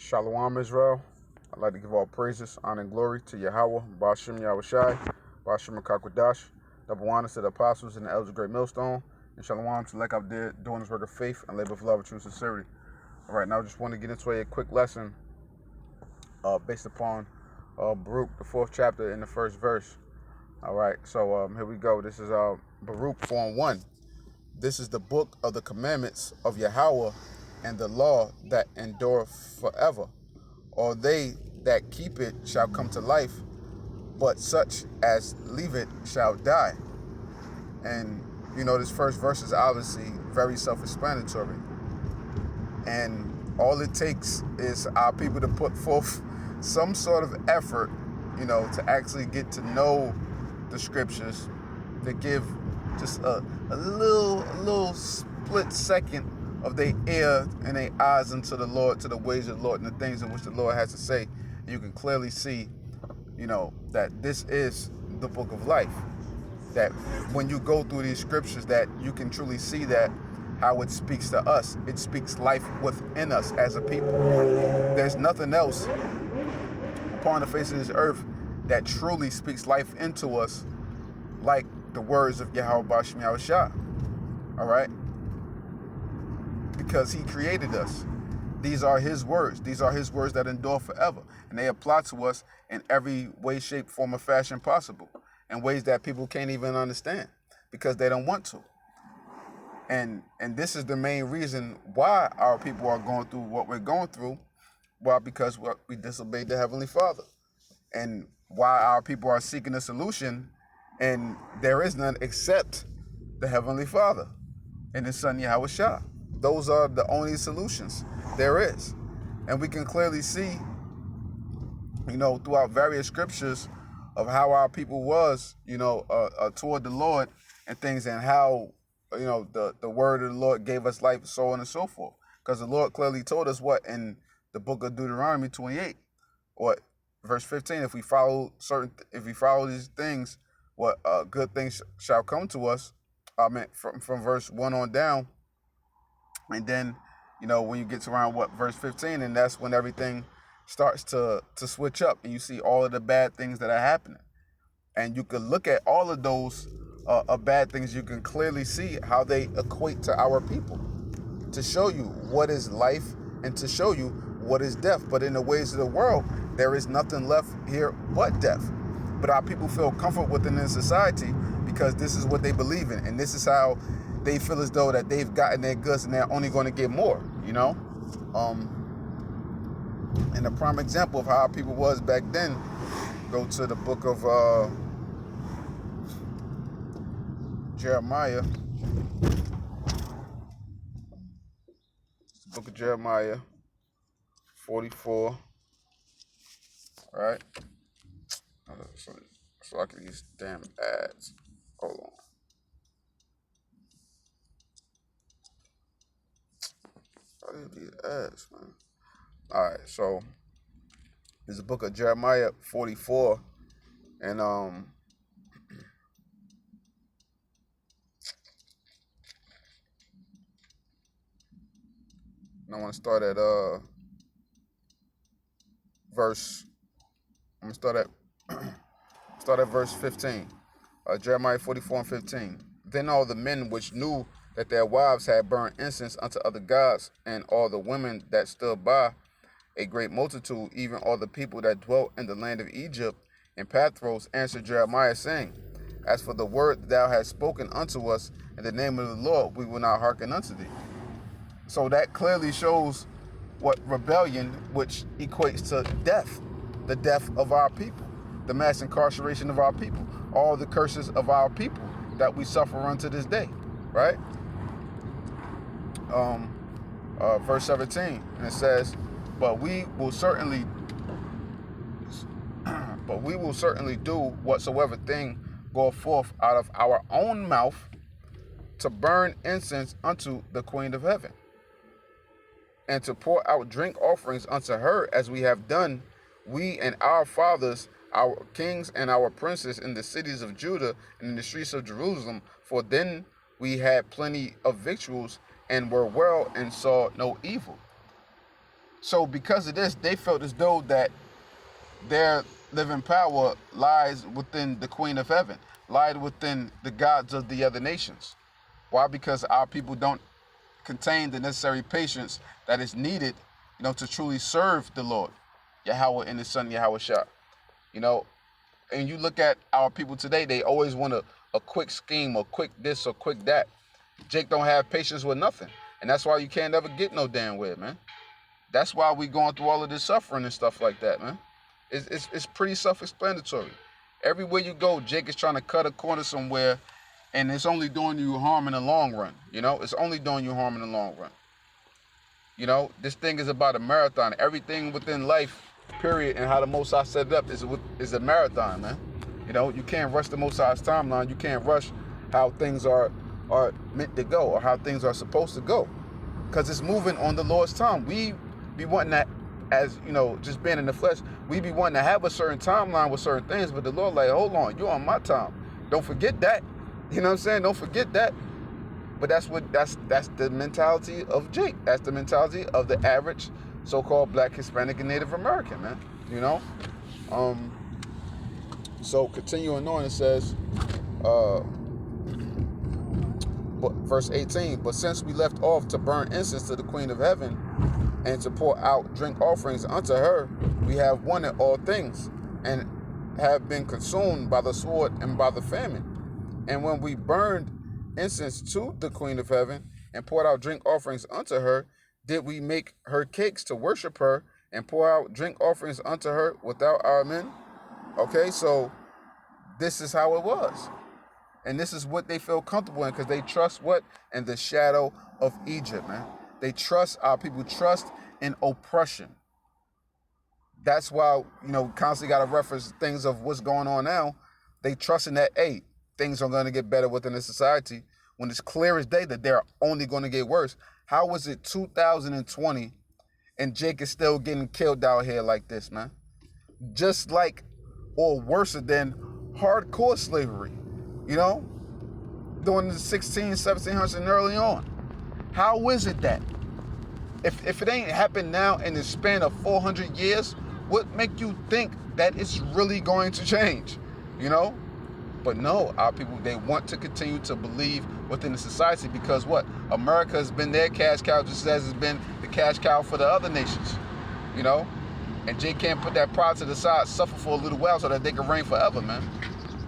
Shalom Israel. I'd like to give all praises, honor, and glory to Yahweh, Bashim Yahushai, Bashim Akakwadash, double honor to the apostles and the elders of Great Millstone, and Shalom to like I did doing this work of faith and labor of love and true sincerity. All right, now I just want to get into a quick lesson based upon Baruch, the 4th chapter in the 1st verse. All right, so here we go. This is Baruch 4:1. This is the book of the commandments of Yahweh and the law that endureth forever. All they that keep it shall come to life, but such as leave it shall die. And this first verse is obviously very self-explanatory. And all it takes is our people to put forth some sort of effort, to actually get to know the scriptures, to give just a little split second of their ear and their eyes into the Lord, to the ways of the Lord and the things in which the Lord has to say. And you can clearly see, that this is the book of life. That when you go through these scriptures, that you can truly see that how it speaks to us. It speaks life within us as a people. There's nothing else upon the face of this earth that truly speaks life into us like the words of Yahweh Bashim Yahushua. All right? Because he created us. These are his words. These are his words that endure forever. And they apply to us in every way, shape, form, or fashion possible. In ways that people can't even understand because they don't want to. And this is the main reason why our people are going through what we're going through. Why? Because we disobeyed the Heavenly Father. And why our people are seeking a solution, and there is none except the Heavenly Father and His Son Yahushua. Those are the only solutions there is. And we can clearly see, throughout various scriptures of how our people was, toward the Lord and things, and how, the word of the Lord gave us life, so on and so forth. Because the Lord clearly told us what in the book of Deuteronomy 28, what verse 15, if we follow these things, what good things shall come to us. From verse 1 on down. And then, when you get to around verse 15, and that's when everything starts to switch up, and you see all of the bad things that are happening. And you can look at all of those bad things. You can clearly see how they equate to our people, to show you what is life and to show you what is death. But in the ways of the world, there is nothing left here but death. But our people feel comfort within the society because this is what they believe in, and this is how they feel as though that they've gotten their goods and they're only going to get more. And a prime example of how our people was back then, go to the book of Jeremiah. It's the book of Jeremiah 44. All right. So I can use damn ads. Hold on. I didn't need ads, man. All right, so it's the book of Jeremiah 44, and I want to start at verse. I'm gonna start at verse 15. Jeremiah 44 and 15. Then all the men which knew that their wives had burned incense unto other gods, and all the women that stood by, a great multitude, even all the people that dwelt in the land of Egypt and Pathros, answered Jeremiah, saying, As for the word that thou hast spoken unto us in the name of the Lord, we will not hearken unto thee. So that clearly shows what rebellion, which equates to death, the death of our people, the mass incarceration of our people, all the curses of our people that we suffer unto this day, right? Verse 17, and it says, But we will certainly do whatsoever thing goeth forth out of our own mouth to burn incense unto the Queen of Heaven, and to pour out drink offerings unto her, as we have done, we and our fathers, our kings and our princes, in the cities of Judah and in the streets of Jerusalem. For then we had plenty of victuals, and were well, and saw no evil. So because of this, they felt as though that their living power lies within the Queen of Heaven, lied within the gods of the other nations. Why? Because our people don't contain the necessary patience that is needed, to truly serve the Lord, Yahweh and His Son Yahweh Shah. And you look at our people today, they always want a quick scheme, or quick this or quick that. Jake don't have patience with nothing, and that's why you can't ever get no damn way, man. That's why we going through all of this suffering and stuff like that, man. It's pretty self-explanatory. Everywhere you go, Jake is trying to cut a corner somewhere, and it's only doing you harm in the long run. It's only doing you harm in the long run. This thing is about a marathon. Everything within life, period, and how the Most High set it up is a marathon, man. You can't rush the Most High's timeline. You can't rush how things are meant to go, or how things are supposed to go, because it's moving on the Lord's time. We be wanting that, as just being in the flesh, we be wanting to have a certain timeline with certain things, but the Lord like, hold on, you're on my time. Don't forget that. You know what I'm saying? Don't forget that. But that's the mentality of Jake. That's the mentality of the average so-called Black, Hispanic, and Native American, man. So continuing on, it says, verse 18, but since we left off to burn incense to the Queen of Heaven and to pour out drink offerings unto her, we have wanted all things, and have been consumed by the sword and by the famine. And when we burned incense to the Queen of Heaven and poured out drink offerings unto her, did we make her cakes to worship her and pour out drink offerings unto her without our men? Okay, so this is how it was. And this is what they feel comfortable in, because they trust what? In the shadow of Egypt, man. They trust, our people trust in oppression. That's why, constantly got to reference things of what's going on now. They trust in that, hey, things are going to get better within the society, when it's clear as day that they're only going to get worse. How was it 2020 and Jake is still getting killed out here like this, man? Just like, or worse than hardcore slavery, during the 1700s and early on. How is it that? If it ain't happened now in the span of 400 years, what make you think that it's really going to change, But no, our people, they want to continue to believe within the society, because what? America has been their cash cow, just as it's been the cash cow for the other nations, And Jay can't put that pride to the side, suffer for a little while so that they can reign forever, man.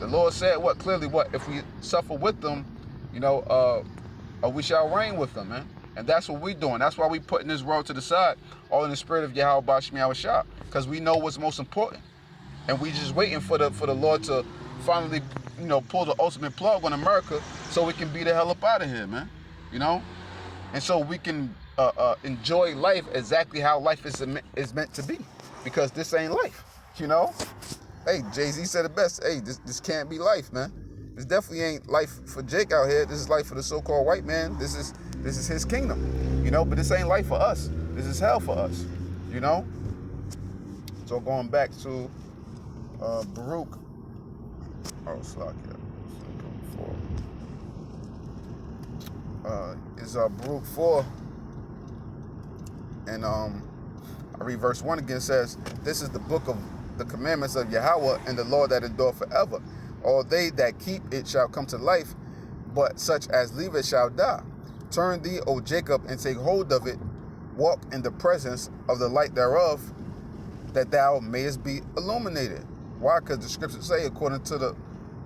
The Lord said what? Clearly what? If we suffer with them, we shall reign with them, man. And that's what we're doing. That's why we putting this world to the side, all in the spirit of Yahweh Bashim Yahweh Shah, because we know what's most important. And we just waiting for the Lord to finally, pull the ultimate plug on America, so we can be the hell up out of here, man. And so we can enjoy life exactly how life is meant to be, because this ain't life, Hey, Jay-Z said it best. Hey, this can't be life, man. This definitely ain't life for Jake out here. This is life for the so-called white man. This is his kingdom, but this ain't life for us. This is hell for us, So going back to Baruch. Oh, Slack here. It's Baruch 4. And I read verse 1 again. It says, this is the book of the commandments of Yahweh and the law that endure forever. All they that keep it shall come to life, but such as leave it shall die. Turn thee, O Jacob, and take hold of it. Walk in the presence of the light thereof, that thou mayest be illuminated. Why? Because the scriptures say, according to the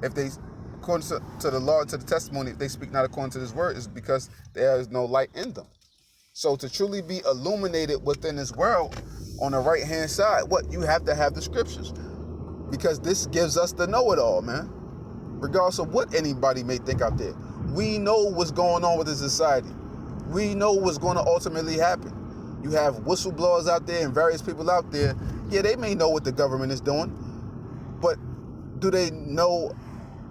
law and to the testimony, if they speak not according to this word, is because there is no light in them. So to truly be illuminated within this world, on the right-hand side, what? You have to have the scriptures. Because this gives us the know-it-all, man. Regardless of what anybody may think out there. We know what's going on with the society. We know what's going to ultimately happen. You have whistleblowers out there and various people out there. Yeah, they may know what the government is doing. But do they know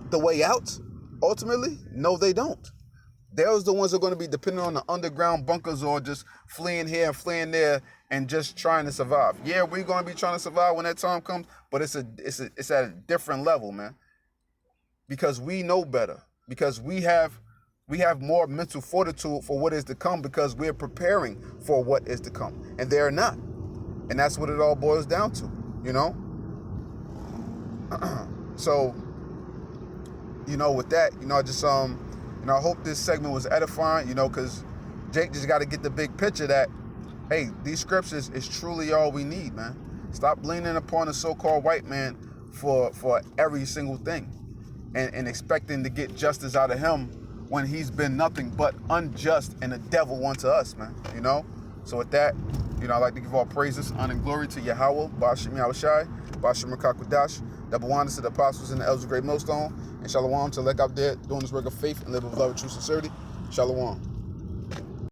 the way out, ultimately? No, they don't. Those the ones who are going to be dependent on the underground bunkers, or just fleeing here and fleeing there and just trying to survive. Yeah, we're going to be trying to survive when that time comes, but it's at a different level, man. Because we know better. Because we have more mental fortitude for what is to come, because we're preparing for what is to come. And they're not. And that's what it all boils down to, you know? So, with that, I just, I hope this segment was edifying, because Jake just got to get the big picture that, hey, these scriptures is truly all we need, man. Stop leaning upon the so-called white man for every single thing and expecting to get justice out of him when he's been nothing but unjust and a devil unto us, man, So with that, I'd like to give all praises, honor, and glory to Yahweh, Ba'ashem Yahushai, Ba'ashem Makakwadash, the Bawanas to the apostles and the elders of Great Millstone, and Shalom to Lek out there doing this work of faith and live with love and true sincerity. Shalom.